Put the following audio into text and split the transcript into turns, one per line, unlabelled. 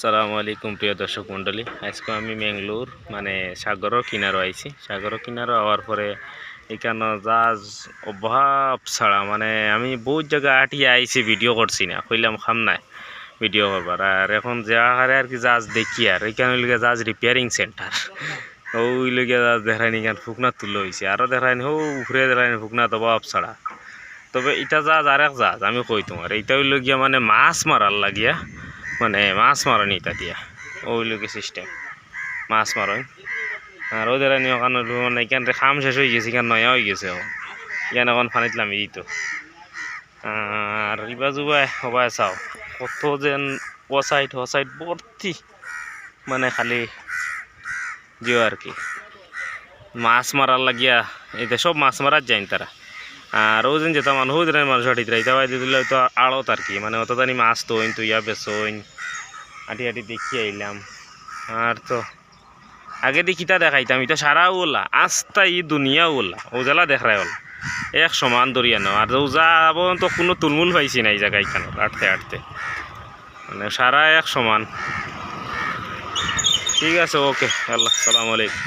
সালামু আলাইকুম প্রিয় দর্শক মণ্ডলী। আজকে আমি ম্যাঙ্গলোর মানে সাগরের কিনারো আইছি। সাগরের কিনারো আওয়ার পরে এখানে জাহাজ অভাব ছাড়া মানে আমি বহুত জায়গা আটিয়ে আইছি, ভিডিও করছি না, কইলাম খাম নাই ভিডিও করবার। আর এখন যা হারে আর কি জাহাজ দেখি আর এখানে লিগে জাহাজ রিপেয়ারিং সেন্টার ওই লিগে জাহাজ দেখায়নি, এখানে ফুকনা তুলো হয়েছে, আরও দেখায়নি হো উপরে দেখায়নি ফুকনা অভাব ছাড়া। তবে এটা জাহাজ আর এক জাহাজ আমি কই তোমার এইটা হইল গিয়া মানে মাছ মারার লাগিয়া, মানে মাছ মারনি এটা দিয়া ওই লোকের সিস্টেম মাছ মারন। আর ওদের ওখানে মানে এখান খাম শেষ হয়ে গেছে, এখানে নয়া হয়ে গেছে এখানে এখন ফানিত নামি দিত। আর ইবা জুবাই হবাই চাও কত যেন ও সাইড ভর্তি, মানে খালি জিও আর কি মাছ মারার লাগিয়া এটা সব মাছ মারার যাইন তারা। আর ও যেন যেতাম মানুষ ওদের মানুষ হাঁটিতে রাইতে বাইতে দিলে হয়তো আড়ত আর কি, মানে অত জানি মাছ তো তো ইয়া বেসইন হাঁটি হাঁটি দেখি আইলাম। আর তো আগে দেখিতা দেখাইতাম, এটা সারা ওলা আস্তা ই দুনিয়া ওলা ওজালা দেখায় ওলা এক সমান দরিয়ানো। আর ওজা তো কোনো তুলমুল পাইছি না এই জায়গা এখানে আটতে আটতে, মানে সারা এক সমান। ঠিক আছে, ওকে, আল্লাহ সালাম আলাইকুম।